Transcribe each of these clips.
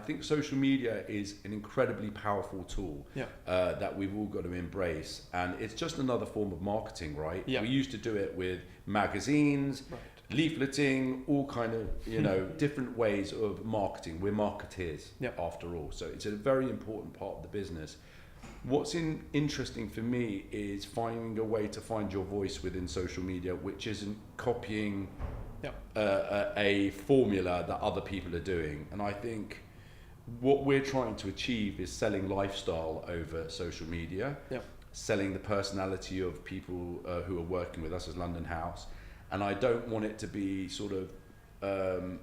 think social media is an incredibly powerful tool that we've all got to embrace. And it's just another form of marketing, right? Yeah. We used to do it with magazines, leafleting, all kind of, different ways of marketing. We're marketeers after all. So it's a very important part of the business. What's interesting for me is finding a way to find your voice within social media, which isn't copying a formula that other people are doing. And I think what we're trying to achieve is selling lifestyle over social media, selling the personality of people who are working with us as London House. And I don't want it to be sort of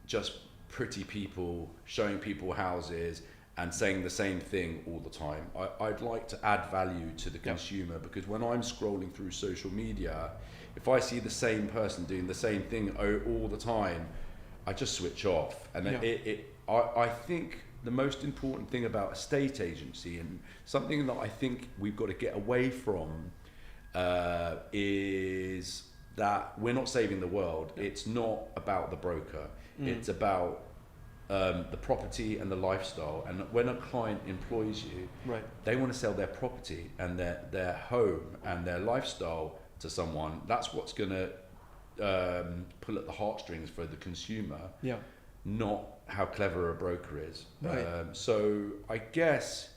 just pretty people showing people houses and saying the same thing all the time. I'd like to add value to the consumer, because when I'm scrolling through social media, if I see the same person doing the same thing all the time, I just switch off. And I think the most important thing about estate agency, and something that I think we've got to get away from, is that we're not saving the world. It's not about the broker. It's about the property and the lifestyle. And when a client employs you, they want to sell their property and their home and their lifestyle to someone. That's what's going to pull at the heartstrings for the consumer, not how clever a broker is. So I guess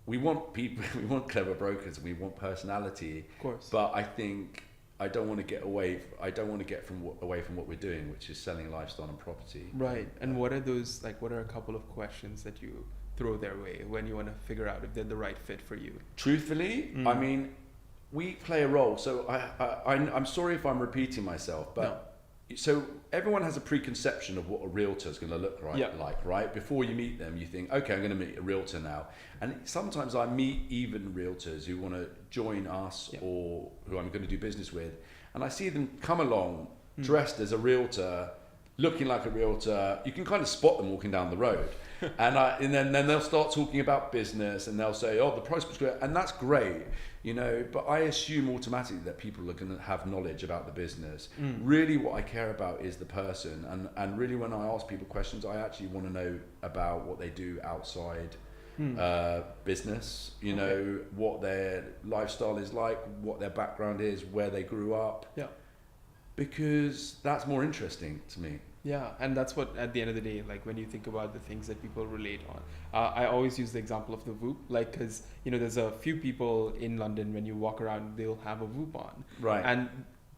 we want people, we want clever brokers, and we want personality. Of course. But I think I don't want to get away from what we're doing, which is selling lifestyle and property. Right. And what are those, what are a couple of questions that you throw their way when you want to figure out if they're the right fit for you? Truthfully, I mean, we play a role. So I'm sorry if I'm repeating myself, but so everyone has a preconception of what a realtor is going to look like, right? Before you meet them, you think, okay, I'm going to meet a realtor now. And sometimes I meet even realtors who want to join us or who I'm going to do business with, and I see them come along dressed as a realtor, looking like a realtor. You can kind of spot them walking down the road. And then they'll start talking about business, and they'll say, oh, the price per square, and that's great, but I assume automatically that people are going to have knowledge about the business. Really what I care about is the person, and really when I ask people questions, I actually want to know about what they do outside business, what their lifestyle is like, what their background is, where they grew up, because that's more interesting to me. Yeah, and that's what, at the end of the day, when you think about the things that people relate on, I always use the example of the Whoop, because, there's a few people in London, when you walk around, they'll have a Whoop on. Right. And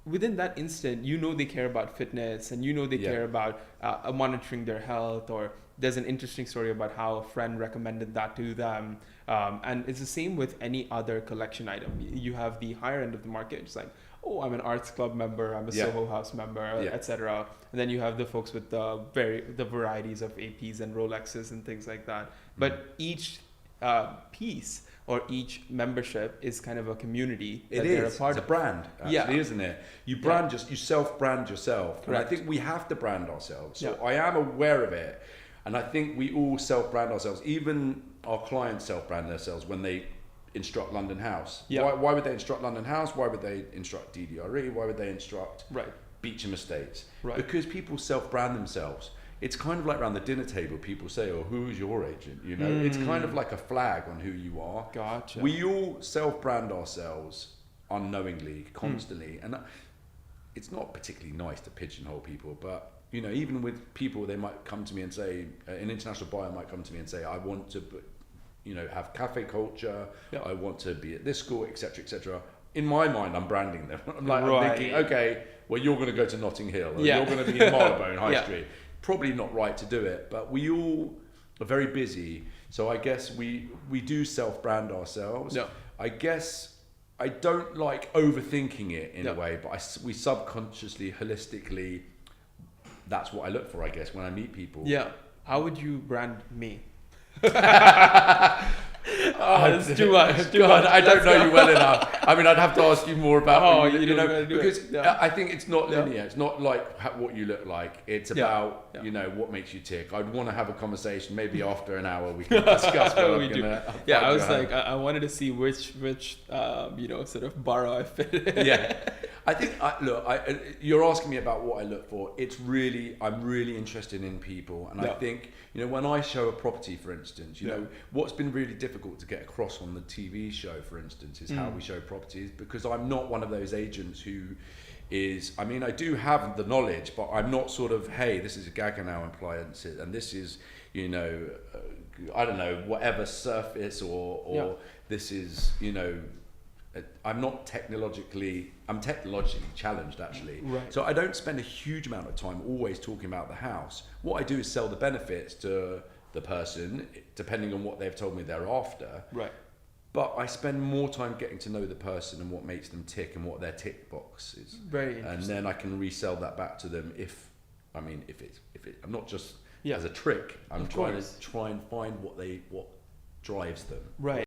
within that instant, they care about fitness, and they care about monitoring their health, or there's an interesting story about how a friend recommended that to them. And it's the same with any other collection item. You have the higher end of the market. It's like, oh, I'm an arts club member, I'm a Soho House member, etc. And then you have the folks with the varieties of APs and Rolexes and things like that. But each piece or each membership is kind of a community that they're a part of. It's a brand, actually, isn't it? You brand you self-brand yourself. And I think we have to brand ourselves. So I am aware of it. And I think we all self-brand ourselves. Even our clients self-brand themselves when they instruct London House. Why would they instruct London House? Why would they instruct DDRE? Why would they instruct Beecham Estates? Because people self-brand themselves. It's kind of like around the dinner table, people say, oh, who's your agent? It's kind of like a flag on who you are. Gotcha. We all self-brand ourselves unknowingly, constantly. And it's not particularly nice to pigeonhole people, but even with people, they might come to me and say, an international buyer might come to me and say, I want to have cafe culture, I want to be at this school, etc., etc. In my mind, I'm branding them. I'm thinking, okay, well, you're going to go to Notting Hill, or you're going to be in Marylebone High Street. Probably not right to do it, but we all are very busy. So I guess we do self-brand ourselves. I guess I don't like overthinking it in a way, but we subconsciously, holistically, that's what I look for, I guess, when I meet people. Yeah. How would you brand me? It's too much. God, I don't know you well enough. I mean, I'd have to ask you more about you know, because I think it's not linear. It's not like what you look like. It's about what makes you tick. I'd want to have a conversation. Maybe after an hour we can discuss what I'm gonna. Yeah, I was like, I wanted to see which sort of borough I fit in. Yeah, I think you're asking me about what I look for. I'm really interested in people, and I think when I show a property, for instance, what's been really difficult to get across on the TV show, for instance, is how we show properties, because I'm not one of those agents who is, I mean, I do have the knowledge, but I'm not sort of, hey, this is a Gaggenau appliance, and this is, I don't know, whatever surface or this is, I'm technologically challenged, actually. Right. So I don't spend a huge amount of time always talking about the house. What I do is sell the benefits to the person, depending on what they've told me they're after. Right. But I spend more time getting to know the person and what makes them tick and what their tick box is. Very interesting. And then I can resell that back to them if I'm not just as a trick. I'm trying to find what drives them. Right.